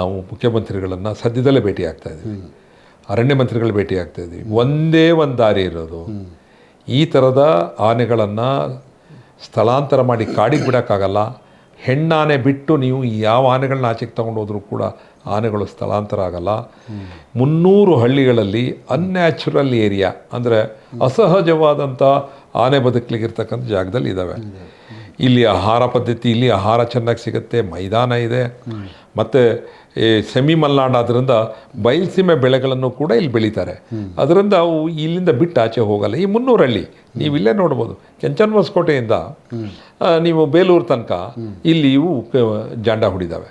ನಾವು ಮುಖ್ಯಮಂತ್ರಿಗಳನ್ನು ಸದ್ಯದಲ್ಲೇ ಭೇಟಿ ಆಗ್ತಾಯಿದ್ದೀವಿ, ಅರಣ್ಯ ಮಂತ್ರಿಗಳು ಭೇಟಿ ಆಗ್ತಾಯಿದ್ದೀವಿ. ಒಂದೇ ಒಂದು ದಾರಿ ಇರೋದು, ಈ ಥರದ ಆನೆಗಳನ್ನು ಸ್ಥಳಾಂತರ ಮಾಡಿ ಕಾಡಿಗೆ ಬಿಡೋಕ್ಕಾಗಲ್ಲ. ಹೆಣ್ಣಾನೆ ಬಿಟ್ಟು ನೀವು ಯಾವ ಆನೆಗಳನ್ನ ಆಚೆಗೆ ತೊಗೊಂಡು ಹೋದರೂ ಕೂಡ ಆನೆಗಳು ಸ್ಥಳಾಂತರ ಆಗಲ್ಲ. 300 ಹಳ್ಳಿಗಳಲ್ಲಿ ಅನ್ಯಾಚುರಲ್ ಏರಿಯಾ, ಅಂದರೆ ಅಸಹಜವಾದಂಥ ಆನೆ ಬದುಕಲಿಗಿರ್ತಕ್ಕಂಥ ಜಾಗದಲ್ಲಿ ಇದ್ದಾವೆ. ಇಲ್ಲಿ ಆಹಾರ ಪದ್ಧತಿ, ಇಲ್ಲಿ ಆಹಾರ ಚೆನ್ನಾಗಿ ಸಿಗುತ್ತೆ, ಮೈದಾನ ಇದೆ, ಮತ್ತು ಈ ಸೆಮಿ ಮಲೆನಾಡು ಆದ್ದರಿಂದ ಬಯಲುಸೀಮೆ ಬೆಳೆಗಳನ್ನು ಕೂಡ ಇಲ್ಲಿ ಬೆಳೀತಾರೆ. ಅದರಿಂದ ಅವು ಇಲ್ಲಿಂದ ಬಿಟ್ಟು ಆಚೆ ಹೋಗಲ್ಲ. ಈ 300 ಹಳ್ಳಿ ನೀವು ಇಲ್ಲೇ ನೋಡ್ಬೋದು. ಕೆಂಚನ್ ಹೊಸಕೋಟೆಯಿಂದ ನೀವು ಬೇಲೂರು ತನಕ ಇಲ್ಲಿ ಇವು ಜಾಂಡ ಹೊಡಿದಾವೆ.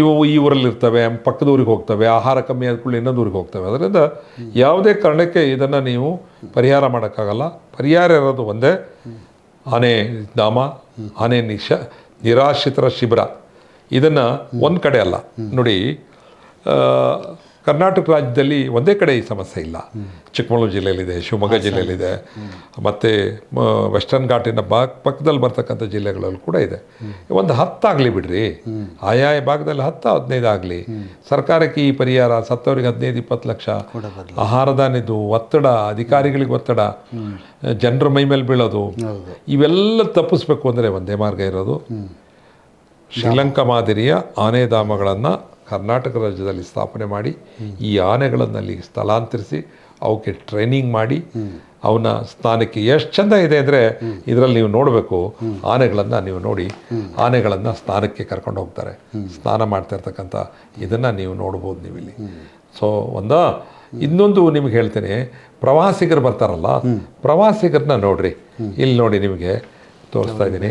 ಇವು ಈ ಊರಲ್ಲಿ ಇರ್ತವೆ, ಪಕ್ಕದ ಊರಿಗೆ ಹೋಗ್ತವೆ, ಆಹಾರ ಕಮ್ಮಿ ಆದ್ಕೊಳ್ಳಿ ಇನ್ನೊಂದು ಊರಿಗೆ ಹೋಗ್ತವೆ. ಅದರಿಂದ ಯಾವುದೇ ಕಾರಣಕ್ಕೆ ಇದನ್ನು ನೀವು ಪರಿಹಾರ ಮಾಡೋಕ್ಕಾಗಲ್ಲ. ಪರಿಹಾರ ಇರೋದು ಒಂದೇ, ಆನೆ ಧಾಮ, ಆನೆ ನಿರಾಶ್ರಿತರ ಶಿಬಿರ. ಇದನ್ನು ಒಂದು ಕಡೆ ಅಲ್ಲ ನೋಡಿ, ಕರ್ನಾಟಕ ರಾಜ್ಯದಲ್ಲಿ ಒಂದೇ ಕಡೆ ಈ ಸಮಸ್ಯೆ ಇಲ್ಲ. ಚಿಕ್ಕಮಗಳೂರು ಜಿಲ್ಲೆಯಲ್ಲಿದೆ, ಶಿವಮೊಗ್ಗ ಜಿಲ್ಲೆಯಲ್ಲಿದೆ, ಮತ್ತು ವೆಸ್ಟರ್ನ್ ಘಾಟಿನ ಪಕ್ಕದಲ್ಲಿ ಬರ್ತಕ್ಕಂಥ ಜಿಲ್ಲೆಗಳಲ್ಲೂ ಕೂಡ ಇದೆ. ಒಂದು 10 ಆಗಲಿ ಬಿಡ್ರಿ, ಆಯಾಯ ಭಾಗದಲ್ಲಿ 10-15 ಆಗಲಿ. ಸರ್ಕಾರಕ್ಕೆ ಈ ಪರಿಹಾರ, ಸತ್ತವರಿಗೆ 15-20 ಲಕ್ಷ, ಆಹಾರದಾನಿದ್ದು ಒತ್ತಡ, ಅಧಿಕಾರಿಗಳಿಗೆ ಒತ್ತಡ, ಜನರ ಮೈ ಮೇಲೆ ಬೀಳೋದು, ಇವೆಲ್ಲ ತಪ್ಪಿಸ್ಬೇಕು ಅಂದರೆ ಒಂದೇ ಮಾರ್ಗ ಇರೋದು, ಶ್ರೀಲಂಕಾ ಮಾದರಿಯ ಆನೆಧಾಮಗಳನ್ನು ಕರ್ನಾಟಕ ರಾಜ್ಯದಲ್ಲಿ ಸ್ಥಾಪನೆ ಮಾಡಿ, ಈ ಆನೆಗಳನ್ನು ಅಲ್ಲಿ ಸ್ಥಳಾಂತರಿಸಿ ಅವಕ್ಕೆ ಟ್ರೈನಿಂಗ್ ಮಾಡಿ, ಅವನ ಸ್ನಾನಕ್ಕೆ ಎಷ್ಟು ಚೆಂದ ಇದೆ ಅಂದರೆ ಇದರಲ್ಲಿ ನೀವು ನೋಡಬೇಕು. ಆನೆಗಳನ್ನು ನೀವು ನೋಡಿ, ಆನೆಗಳನ್ನು ಸ್ನಾನಕ್ಕೆ ಕರ್ಕೊಂಡು ಹೋಗ್ತಾರೆ, ಸ್ನಾನ ಮಾಡ್ತಾ ಇರ್ತಕ್ಕಂಥ ಇದನ್ನು ನೀವು ನೋಡ್ಬೋದು ನೀವಿಲ್ಲಿ. ಸೊ ಇನ್ನೊಂದು ನಿಮಗೆ ಹೇಳ್ತೇನೆ, ಪ್ರವಾಸಿಗರು ಬರ್ತಾರಲ್ಲ, ಪ್ರವಾಸಿಗರನ್ನ ನೋಡ್ರಿ, ಇಲ್ಲಿ ನೋಡಿ ನಿಮಗೆ ತೋರಿಸ್ತಾ ಇದ್ದೀನಿ.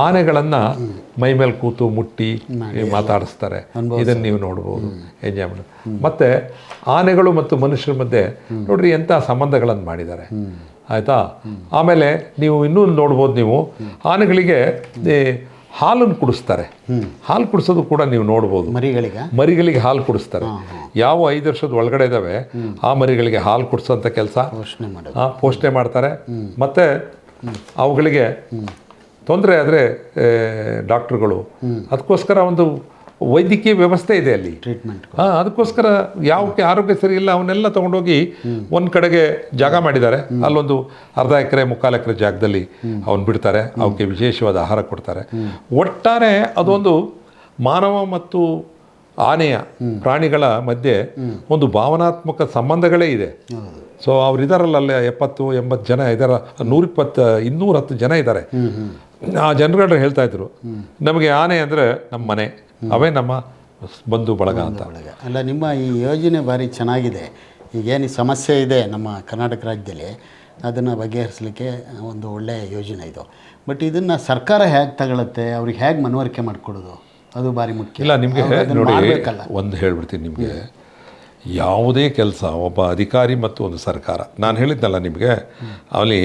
ಆನೆಗಳನ್ನು ಮೈ ಮೇಲೆ ಕೂತು ಮುಟ್ಟಿ ಮಾತಾಡಿಸ್ತಾರೆ, ಇದನ್ನು ನೀವು ನೋಡ್ಬೋದು, ಎಂಜಾಯ್ ಮಾಡಿ. ಮತ್ತು ಆನೆಗಳು ಮತ್ತು ಮನುಷ್ಯರ ಮಧ್ಯೆ ನೋಡ್ರಿ ಎಂಥ ಸಂಬಂಧಗಳನ್ನು ಮಾಡಿದ್ದಾರೆ, ಆಯಿತಾ. ಆಮೇಲೆ ನೀವು ಇನ್ನೂ ನೋಡ್ಬೋದು, ನೀವು ಆನೆಗಳಿಗೆ ಹಾಲನ್ನು ಕುಡಿಸ್ತಾರೆ. ಹಾಲು ಕುಡಿಸೋದು ಕೂಡ ನೀವು ನೋಡ್ಬೋದು. ಮರಿಗಳಿಗೆ ಹಾಲು ಕುಡಿಸ್ತಾರೆ. ಯಾವ 5 ವರ್ಷದ ಒಳಗಡೆ ಇದ್ದಾವೆ ಆ ಮರಿಗಳಿಗೆ ಹಾಲು ಕುಡಿಸೋಂಥ ಕೆಲಸ ಪೋಷಣೆ ಮಾಡ್ತಾರೆ. ಮತ್ತು ಅವುಗಳಿಗೆ ತೊಂದರೆ ಆದರೆ ಡಾಕ್ಟ್ರುಗಳು, ಅದಕ್ಕೋಸ್ಕರ ಒಂದು ವೈದ್ಯಕೀಯ ವ್ಯವಸ್ಥೆ ಇದೆ ಅಲ್ಲಿ, ಟ್ರೀಟ್ಮೆಂಟ್. ಅದಕ್ಕೋಸ್ಕರ ಯಾವಕ್ಕೆ ಆರೋಗ್ಯ ಸರಿ ಇಲ್ಲ ಅವನ್ನೆಲ್ಲ ತೊಗೊಂಡೋಗಿ ಒಂದು ಕಡೆಗೆ ಜಾಗ ಮಾಡಿದ್ದಾರೆ. ಅಲ್ಲೊಂದು 1/2 ಎಕರೆ 3/4 ಎಕರೆ ಜಾಗದಲ್ಲಿ ಅವನ್ನ ಬಿಡ್ತಾರೆ. ಅವಕ್ಕೆ ವಿಶೇಷವಾದ ಆಹಾರ ಕೊಡ್ತಾರೆ. ಒಟ್ಟಾರೆ ಅದೊಂದು ಮಾನವ ಮತ್ತು ಆನೆಯ, ಪ್ರಾಣಿಗಳ ಮಧ್ಯೆ ಒಂದು ಭಾವನಾತ್ಮಕ ಸಂಬಂಧಗಳೇ ಇದೆ. ಸೊ ಅವರಿದಾರಲ್ಲ, ಅಲ್ಲೇ 70-80 ಜನ ಇದ್ದಾರೆ, 120-210 ಜನ ಇದ್ದಾರೆ. ಆ ಜನಗಳು ಹೇಳ್ತಾ ಇದ್ರು, ನಮಗೆ ಆನೆ ಅಂದರೆ ನಮ್ಮ ಮನೆ, ಅವೇ ನಮ್ಮ ಬಂಧು ಬಳಗ ಅಂತ. ಅಲ್ಲ, ನಿಮ್ಮ ಈ ಯೋಜನೆ ಭಾರಿ ಚೆನ್ನಾಗಿದೆ. ಈಗೇನು ಸಮಸ್ಯೆ ಇದೆ ನಮ್ಮ ಕರ್ನಾಟಕ ರಾಜ್ಯದಲ್ಲಿ, ಅದನ್ನು ಬಗೆಹರಿಸಲಿಕ್ಕೆ ಒಂದು ಒಳ್ಳೆಯ ಯೋಜನೆ ಇದು. ಬಟ್ ಇದನ್ನು ಸರ್ಕಾರ ಹೇಗೆ ತಗೊಳುತ್ತೆ, ಅವ್ರಿಗೆ ಹೇಗೆ ಮನವರಿಕೆ ಮಾಡಿಕೊಡೋದು, ಅದು ಭಾರಿ ಮುಖ್ಯ. ಇಲ್ಲ, ನಿಮಗೆ ನೋಡಿ ಮಾಡಬೇಕಲ್ಲ. ಒಂದು ಹೇಳ್ಬಿಡ್ತೀನಿ ನಿಮಗೆ. ಯಾವುದೇ ಕೆಲಸ ಒಬ್ಬ ಅಧಿಕಾರಿ ಮತ್ತು ಒಂದು ಸರ್ಕಾರ, ನಾನು ಹೇಳಿದ್ನಲ್ಲ ನಿಮಗೆ, ಅಲ್ಲಿ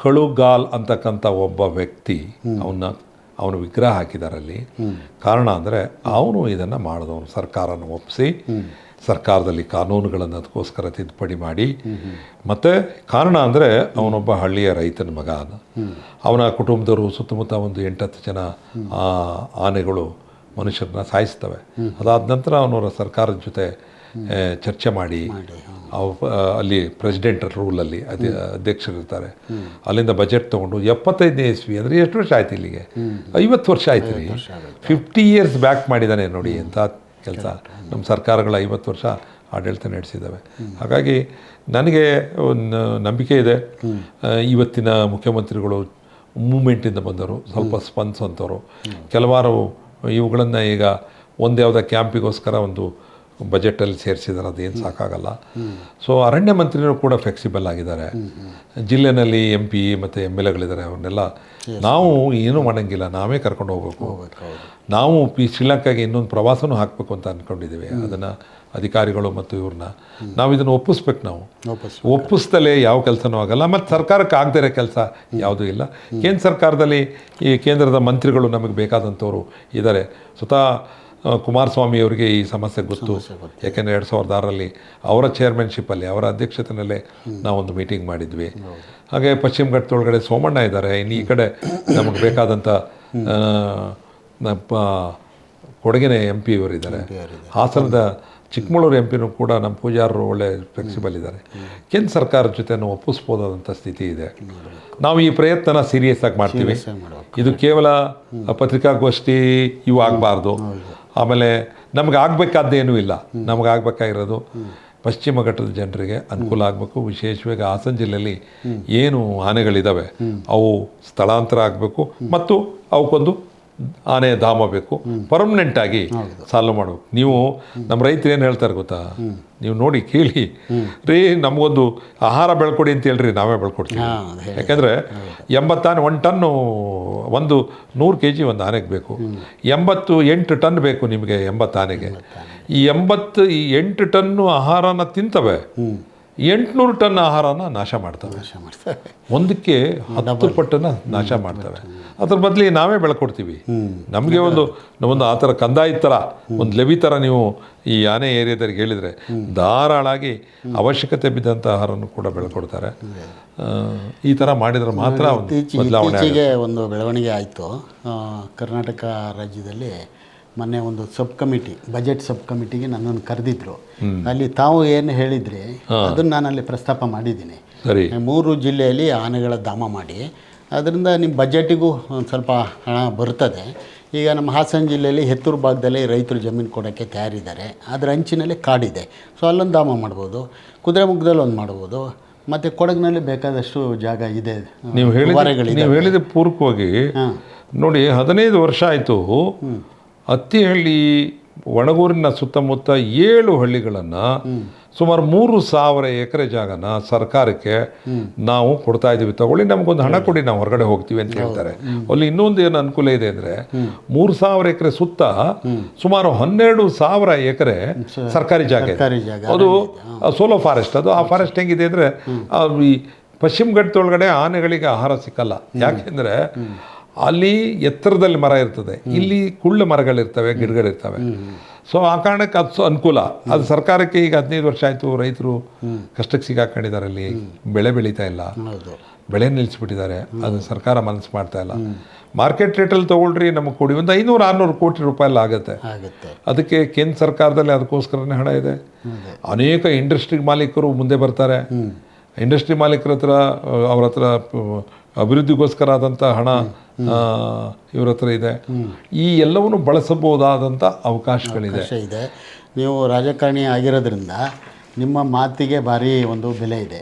ಕಳುಗಾಲ್ ಅಂತಕ್ಕಂಥ ಒಬ್ಬ ವ್ಯಕ್ತಿ ಅವನ ವಿಗ್ರಹ ಹಾಕಿದಾರಲ್ಲಿ. ಕಾರಣ ಅಂದರೆ ಅವನು ಇದನ್ನು ಮಾಡಿದವನು ಸರ್ಕಾರನ ಒಪ್ಪಿಸಿ, ಸರ್ಕಾರದಲ್ಲಿ ಕಾನೂನುಗಳನ್ನು ಅದಕ್ಕೋಸ್ಕರ ತಿದ್ದುಪಡಿ ಮಾಡಿ. ಮತ್ತು ಕಾರಣ ಅಂದರೆ ಅವನೊಬ್ಬ ಹಳ್ಳಿಯ ರೈತನ ಮಗ. ಅವನ ಕುಟುಂಬದವರು ಸುತ್ತಮುತ್ತ ಒಂದು 8-10 ಜನ ಆನೆಗಳು ಮನುಷ್ಯರನ್ನ ಸಾಯಿಸ್ತವೆ. ಅದಾದ ನಂತರ ಅವನವರ ಸರ್ಕಾರದ ಜೊತೆ ಚರ್ಚೆ ಮಾಡಿ ಅಲ್ಲಿ ಪ್ರೆಸಿಡೆಂಟ್ ರೂಲಲ್ಲಿ ಅಧ್ಯಕ್ಷರಿರ್ತಾರೆ, ಅಲ್ಲಿಂದ ಬಜೆಟ್ ತೊಗೊಂಡು 75ನೇ ಇಸ್ವಿ ಅಂದರೆ ಎಷ್ಟು ವರ್ಷ ಆಯ್ತು ಇಲ್ಲಿಗೆ? 50 ವರ್ಷ ಆಯ್ತು ರೀ. 50 ಇಯರ್ಸ್ ಬ್ಯಾಕ್ ಮಾಡಿದ್ದಾನೆ ನೋಡಿ ಎಂಥ ಕೆಲಸ. ನಮ್ಮ ಸರ್ಕಾರಗಳ 50 ವರ್ಷ ಆಡಳಿತ ನಡೆಸಿದ್ದಾವೆ. ಹಾಗಾಗಿ ನನಗೆ ಒಂದು ನಂಬಿಕೆ ಇದೆ, ಇವತ್ತಿನ ಮುಖ್ಯಮಂತ್ರಿಗಳು ಮೂಮೆಂಟಿಂದ ಬಂದವರು, ಸ್ವಲ್ಪ ಸ್ಪಂದಿಸುವಂಥವ್ರು. ಕೆಲವಾರು ಇವುಗಳನ್ನು ಈಗ ಒಂದು ಯಾವುದೋ ಕ್ಯಾಂಪಿಗೋಸ್ಕರ ಒಂದು ಬಜೆಟಲ್ಲಿ ಸೇರಿಸಿದ್ದಾರೆ, ಅದೇನು ಸಾಕಾಗಲ್ಲ. ಸೊ ಅರಣ್ಯ ಮಂತ್ರಿಗಳು ಕೂಡ ಫ್ಲೆಕ್ಸಿಬಲ್ ಆಗಿದ್ದಾರೆ. ಜಿಲ್ಲೆನಲ್ಲಿ MP ಮತ್ತು MLAಗಳಿದ್ದಾರೆ, ಅವ್ರನ್ನೆಲ್ಲ ನಾವು ಏನೂ ಮಾಡೋಂಗಿಲ್ಲ, ನಾವೇ ಕರ್ಕೊಂಡು ಹೋಗ್ಬೇಕು. ನಾವು ಶ್ರೀಲಂಕಾಗೆ ಇನ್ನೊಂದು ಪ್ರವಾಸನೂ ಹಾಕಬೇಕು ಅಂತ ಅಂದ್ಕೊಂಡಿದ್ದೀವಿ. ಅದನ್ನು ಅಧಿಕಾರಿಗಳು ಮತ್ತು ಇವ್ರನ್ನ ನಾವು ಇದನ್ನು ಒಪ್ಪಿಸ್ಬೇಕು. ನಾವು ಒಪ್ಪಿಸ್ದಲೇ ಯಾವ ಕೆಲಸನೂ ಆಗಲ್ಲ. ಮತ್ತು ಸರ್ಕಾರಕ್ಕೆ ಆಗದೇ ಇರೋ ಕೆಲಸ ಯಾವುದೂ ಇಲ್ಲ. ಕೇಂದ್ರ ಸರ್ಕಾರದಲ್ಲಿ ಈ ಕೇಂದ್ರದ ಮಂತ್ರಿಗಳು ನಮಗೆ ಬೇಕಾದಂಥವ್ರು ಇದ್ದಾರೆ. ಸ್ವತಃ ಕುಮಾರಸ್ವಾಮಿ ಅವರಿಗೆ ಈ ಸಮಸ್ಯೆ ಗೊತ್ತು. ಯಾಕೆಂದರೆ 2006ರಲ್ಲಿ ಅವರ ಚೇರ್ಮನ್ಶಿಪ್ಪಲ್ಲಿ, ಅವರ ಅಧ್ಯಕ್ಷತೆಯಲ್ಲೇ ನಾವೊಂದು ಮೀಟಿಂಗ್ ಮಾಡಿದ್ವಿ. ಹಾಗೆ ಪಶ್ಚಿಮ ಘಟ್ಟದೊಳಗಡೆ ಸೋಮಣ್ಣ ಇದ್ದಾರೆ. ಇನ್ನು ಈ ಕಡೆ ನಮಗೆ ಬೇಕಾದಂಥ ಕೊಡಗಿನ MP ಇವರಿದ್ದಾರೆ. ಹಾಸನದ ಚಿಕ್ಕಮಗಳೂರು MP ಕೂಡ ನಮ್ಮ ಪೂಜಾರರು ಒಳ್ಳೆ ಫ್ಲೆಕ್ಸಿಬಲ್ ಇದ್ದಾರೆ. ಕೇಂದ್ರ ಸರ್ಕಾರದ ಜೊತೆ ನಾವು ಒಪ್ಪಿಸ್ಬೋದಾದಂಥ ಸ್ಥಿತಿ ಇದೆ. ನಾವು ಈ ಪ್ರಯತ್ನ ಸೀರಿಯಸ್ ಆಗಿ ಮಾಡ್ತೀವಿ. ಇದು ಕೇವಲ ಪತ್ರಿಕಾಗೋಷ್ಠಿ ಇವು ಆಗಬಾರ್ದು. ಆಮೇಲೆ ನಮ್ಗೆ ಆಗಬೇಕಾದ್ದೇನೂ ಇಲ್ಲ. ನಮ್ಗೆ ಆಗಬೇಕಾಗಿರೋದು ಪಶ್ಚಿಮ ಘಟ್ಟದ ಜನರಿಗೆ ಅನುಕೂಲ ಆಗಬೇಕು. ವಿಶೇಷವಾಗಿ ಹಾಸನ ಜಿಲ್ಲೆಯಲ್ಲಿ ಏನು ಆನೆಗಳಿದ್ದಾವೆ ಅವು ಸ್ಥಳಾಂತರ ಆಗಬೇಕು ಮತ್ತು ಅವಕ್ಕೊಂದು ಆನೆ ಧಾಮ ಬೇಕು, ಪರ್ಮನೆಂಟಾಗಿ ಸಾಲ್ವ್ ಮಾಡಬೇಕು. ನೀವು ನಮ್ಮ ರೈತರು ಏನು ಹೇಳ್ತಾರೆ ಗೊತ್ತಾ, ನೀವು ನೋಡಿ ಕೇಳಿ ರೀ, ನಮಗೊಂದು ಆಹಾರ ಬೆಳ್ಕೊಡಿ ಅಂತ ಹೇಳ್ರಿ, ನಾವೇ ಬೆಳ್ಕೊಡ್ತೀವಿ. ಯಾಕೆಂದರೆ 80 ಆನೆ 1 ಟನ್ನು, 100 kg ಒಂದು ಆನೆಗೆ ಬೇಕು. 88 ಟನ್ ಬೇಕು ನಿಮಗೆ 80 ಆನೆಗೆ. ಈ 8 ಟನ್ನು ಆಹಾರನ ತಿಂತವೆ, 800 ಟನ್ ಆಹಾರನ ನಾಶ ಮಾಡ್ತವೆ. ಒಂದಕ್ಕೆ 10 ಪಟ್ಟನ್ನು ನಾಶ ಮಾಡ್ತವೆ. ಅದ್ರ ಬದಲಿ ನಾವೇ ಬೆಳ್ಕೊಡ್ತೀವಿ. ನಮಗೆ ಒಂದು ಆ ಥರ ಕಂದಾಯ ಥರ ಒಂದು ಲೆವಿ ಥರ ನೀವು ಈ ಆನೆ ಏರಿಯಾದವ್ರಿಗೆ ಹೇಳಿದರೆ ಧಾರಾಳಾಗಿ ಅವಶ್ಯಕತೆ ಬಿದ್ದಂಥ ಆಹಾರನೂ ಕೂಡ ಬೆಳ್ಕೊಡ್ತಾರೆ. ಈ ಥರ ಮಾಡಿದ್ರೆ ಮಾತ್ರ ಇತ್ತೀಚೆಗೆ ಒಂದು ಬೆಳವಣಿಗೆ ಆಯಿತು. ಕರ್ನಾಟಕ ರಾಜ್ಯದಲ್ಲಿ ಮೊನ್ನೆ ಒಂದು ಬಜೆಟ್ ಸಬ್ ಕಮಿಟಿಗೆ ನನ್ನನ್ನು ಕರೆದಿದ್ರು. ಅಲ್ಲಿ ತಾವು ಏನು ಹೇಳಿದ್ರಿ ಅದನ್ನು ನಾನು ಅಲ್ಲಿ ಪ್ರಸ್ತಾಪ ಮಾಡಿದ್ದೀನಿ. 3 ಜಿಲ್ಲೆಯಲ್ಲಿ ಆನೆಗಳ ಧಾಮ ಮಾಡಿ, ಅದರಿಂದ ನಿಮ್ಮ ಬಜೆಟಿಗೂ ಒಂದು ಸ್ವಲ್ಪ ಹಣ ಬರ್ತದೆ. ಈಗ ನಮ್ಮ ಹಾಸನ ಜಿಲ್ಲೆಯಲ್ಲಿ ಹೆತ್ತೂರು ಭಾಗದಲ್ಲಿ ರೈತರು ಜಮೀನು ಕೊಡೋಕ್ಕೆ ತಯಾರಿದ್ದಾರೆ. ಅದರ ಅಂಚಿನಲ್ಲಿ ಕಾಡಿದೆ. ಸೊ ಅಲ್ಲೊಂದು ಧಾಮ ಮಾಡ್ಬೋದು, ಕುದುರೆಮುಖದಲ್ಲಿ ಒಂದು ಮಾಡ್ಬೋದು, ಮತ್ತು ಕೊಡಗಿನಲ್ಲಿ ಬೇಕಾದಷ್ಟು ಜಾಗ ಇದೆ. ನೀವು ಹೇಳಿದ ಪೂರ್ವಕವಾಗಿ ನೋಡಿ, 15 ವರ್ಷ ಆಯಿತು ಹತ್ತಿಹಳ್ಳಿ ಒಣಗೂರಿನ ಸುತ್ತಮುತ್ತ 7 ಹಳ್ಳಿಗಳನ್ನು ಸುಮಾರು 3,000 ಎಕರೆ ಜಾಗನ ಸರ್ಕಾರಕ್ಕೆ ನಾವು ಕೊಡ್ತಾ ಇದ್ದೀವಿ. ತಗೊಳ್ಳಿ, ನಮಗೊಂದು ಹಣ ಕೊಡಿ, ನಾವು ಹೊರಗಡೆ ಹೋಗ್ತೀವಿ ಅಂತ ಹೇಳ್ತಾರೆ. ಅಲ್ಲಿ ಇನ್ನೊಂದು ಏನು ಅನುಕೂಲ ಇದೆ ಅಂದರೆ 3,000 ಎಕರೆ ಸುತ್ತ ಸುಮಾರು 12,000 ಎಕರೆ ಸರ್ಕಾರಿ ಜಾಗ ಇದೆ. ಅದು ಸೋಲೋ ಫಾರೆಸ್ಟ್. ಅದು ಆ ಫಾರೆಸ್ಟ್ ಹೆಂಗಿದೆ ಅಂದರೆ ಈ ಪಶ್ಚಿಮ ಘಟ್ಟದೊಳಗಡೆ ಆನೆಗಳಿಗೆ ಆಹಾರ ಸಿಕ್ಕಲ್ಲ. ಯಾಕೆಂದರೆ ಅಲ್ಲಿ ಎತ್ತರದಲ್ಲಿ ಮರ ಇರ್ತದೆ, ಇಲ್ಲಿ ಕುಳ್ಳು ಮರಗಳಿರ್ತವೆ, ಗಿಡಗಳಿರ್ತವೆ. ಸೊ ಆ ಕಾರಣಕ್ಕೆ ಅದು ಅನುಕೂಲ. ಅದು ಸರ್ಕಾರಕ್ಕೆ ಈಗ 15 ವರ್ಷ ಆಯಿತು ರೈತರು ಕಷ್ಟಕ್ಕೆ ಸಿಗಾಕೊಂಡಿದ್ದಾರೆ. ಅಲ್ಲಿ ಬೆಳೆ ಬೆಳೀತಾ ಇಲ್ಲ, ಬೆಳೆ ನಿಲ್ಲಿಸ್ಬಿಟ್ಟಿದ್ದಾರೆ. ಅದು ಸರ್ಕಾರ ಮನಸ್ಸು ಮಾಡ್ತಾ ಇಲ್ಲ. ಮಾರ್ಕೆಟ್ ರೇಟಲ್ಲಿ ತೊಗೊಳ್ರಿ, ನಮಗೆ ಕೊಡಿ, ಒಂದು 500-600 ಕೋಟಿ ರೂಪಾಯಿ ಆಗುತ್ತೆ. ಅದಕ್ಕೆ ಕೇಂದ್ರ ಸರ್ಕಾರದಲ್ಲಿ ಅದಕ್ಕೋಸ್ಕರನೇ ಹಣ ಇದೆ. ಅನೇಕ ಇಂಡಸ್ಟ್ರಿ ಮಾಲೀಕರು ಮುಂದೆ ಬರ್ತಾರೆ. ಇಂಡಸ್ಟ್ರಿ ಮಾಲೀಕರ ಹತ್ರ, ಅವ್ರ ಹತ್ರ ಅಭಿವೃದ್ಧಿಗೋಸ್ಕರ ಆದಂಥ ಹಣ ಇವ್ರ ಹತ್ರ ಇದೆ. ಈ ಎಲ್ಲವನ್ನು ಬಳಸಬಹುದಾದಂಥ ಅವಕಾಶಗಳಿದೆ. ನೀವು ರಾಜಕಾರಣಿ ಆಗಿರೋದ್ರಿಂದ ನಿಮ್ಮ ಮಾತಿಗೆ ಭಾರಿ ಒಂದು ಬೆಲೆ ಇದೆ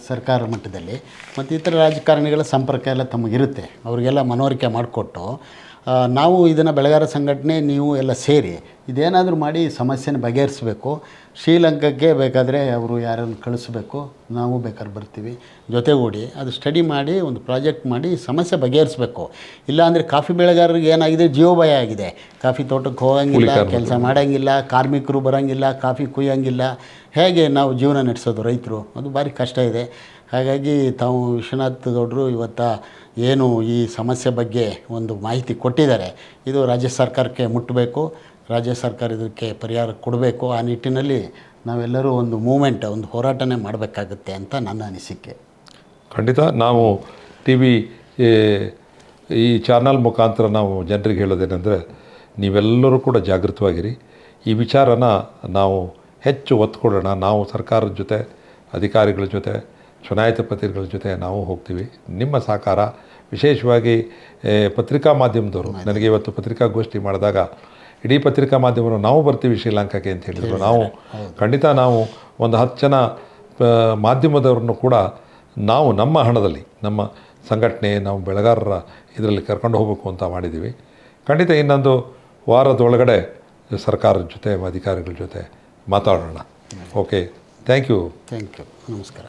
ಸರ್ಕಾರ ಮಟ್ಟದಲ್ಲಿ. ಮತ್ತು ಇತರ ರಾಜಕಾರಣಿಗಳ ಸಂಪರ್ಕ ಎಲ್ಲ ತಮಗಿರುತ್ತೆ. ಅವರಿಗೆಲ್ಲ ಮನವರಿಕೆ ಮಾಡಿಕೊಟ್ಟು ನಾವು ಇದನ್ನು ಬೆಳೆಗಾರ ಸಂಘಟನೆ ನೀವು ಎಲ್ಲ ಸೇರಿ ಇದೇನಾದರೂ ಮಾಡಿ ಸಮಸ್ಯೆನ ಬಗೆಹರಿಸಬೇಕು. ಶ್ರೀಲಂಕಾಕ್ಕೆ ಬೇಕಾದರೆ ಅವರು ಯಾರನ್ನು ಕಳಿಸ್ಬೇಕು, ನಾವು ಬೇಕಾದ್ರೆ ಬರ್ತೀವಿ, ಜೊತೆಗೂಡಿ ಅದು ಸ್ಟಡಿ ಮಾಡಿ ಒಂದು ಪ್ರಾಜೆಕ್ಟ್ ಮಾಡಿ ಸಮಸ್ಯೆ ಬಗೆಹರಿಸಬೇಕು. ಇಲ್ಲಾಂದರೆ ಕಾಫಿ ಬೆಳೆಗಾರರಿಗೆ ಏನಾಗಿದೆ, ಜೀವಭಯ ಆಗಿದೆ. ಕಾಫಿ ತೋಟಕ್ಕೆ ಹೋಗಂಗಿಲ್ಲ, ಕೆಲಸ ಮಾಡೋಂಗಿಲ್ಲ, ಕಾರ್ಮಿಕರು ಬರೋಂಗಿಲ್ಲ, ಕಾಫಿ ಕುಯ್ಯೋಂಗಿಲ್ಲ. ಹೇಗೆ ನಾವು ಜೀವನ ನಡೆಸೋದು ರೈತರು? ಅದು ಭಾರಿ ಕಷ್ಟ ಇದೆ. ಹಾಗಾಗಿ ತಾವು ವಿಶ್ವನಾಥ್ ಗೌಡರು ಇವತ್ತು ಏನು ಈ ಸಮಸ್ಯೆ ಬಗ್ಗೆ ಒಂದು ಮಾಹಿತಿ ಕೊಟ್ಟಿದ್ದಾರೆ, ಇದು ರಾಜ್ಯ ಸರ್ಕಾರಕ್ಕೆ ಮುಟ್ಟಬೇಕು. ರಾಜ್ಯ ಸರ್ಕಾರ ಇದಕ್ಕೆ ಪರಿಹಾರ ಕೊಡಬೇಕು. ಆ ನಿಟ್ಟಿನಲ್ಲಿ ನಾವೆಲ್ಲರೂ ಒಂದು ಮೂಮೆಂಟ್, ಒಂದು ಹೋರಾಟನೇ ಮಾಡಬೇಕಾಗುತ್ತೆ ಅಂತ ನನ್ನ ಅನಿಸಿಕೆ. ಖಂಡಿತ ನಾವು ಟಿ ವಿ ಈ ಚಾನಲ್ ಮುಖಾಂತರ ನಾವು ಜನರಿಗೆ ಹೇಳೋದೇನೆಂದರೆ, ನೀವೆಲ್ಲರೂ ಕೂಡ ಜಾಗೃತವಾಗಿರಿ. ಈ ವಿಚಾರನ ನಾವು ಹೆಚ್ಚು ಒತ್ತು ಕೊಡೋಣ. ನಾವು ಸರ್ಕಾರದ ಜೊತೆ, ಅಧಿಕಾರಿಗಳ ಜೊತೆ, ಚುನಾಯಿತ ಪ್ರತಿನಿಧಿಗಳ ಜೊತೆ ನಾವು ಹೋಗ್ತೀವಿ. ನಿಮ್ಮ ಸಹಕಾರ, ವಿಶೇಷವಾಗಿ ಪತ್ರಿಕಾ ಮಾಧ್ಯಮದವರು ನನಗೆ ಇವತ್ತು ಪತ್ರಿಕಾಗೋಷ್ಠಿ ಮಾಡಿದಾಗ ಇಡೀ ಪತ್ರಿಕಾ ಮಾಧ್ಯಮರು ನಾವು ಬರ್ತೀವಿ ಶ್ರೀಲಂಕಾಕ್ಕೆ ಅಂತ ಹೇಳಿದರು. ನಾವು ಖಂಡಿತ ನಾವು ಒಂದು 10 ಜನ ಮಾಧ್ಯಮದವ್ರನ್ನು ಕೂಡ ನಾವು ನಮ್ಮ ಹಣದಲ್ಲಿ, ನಮ್ಮ ಸಂಘಟನೆ, ನಾವು ಬೆಳೆಗಾರರ ಇದರಲ್ಲಿ ಕರ್ಕೊಂಡು ಹೋಗಬೇಕು ಅಂತ ಮಾಡಿದ್ದೀವಿ. ಖಂಡಿತ ಇನ್ನೊಂದು ವಾರದೊಳಗಡೆ ಸರ್ಕಾರದ ಜೊತೆ, ಅಧಿಕಾರಿಗಳ ಜೊತೆ ಮಾತಾಡೋಣ. Okay, thank you. Thank you. ನಮಸ್ಕಾರ.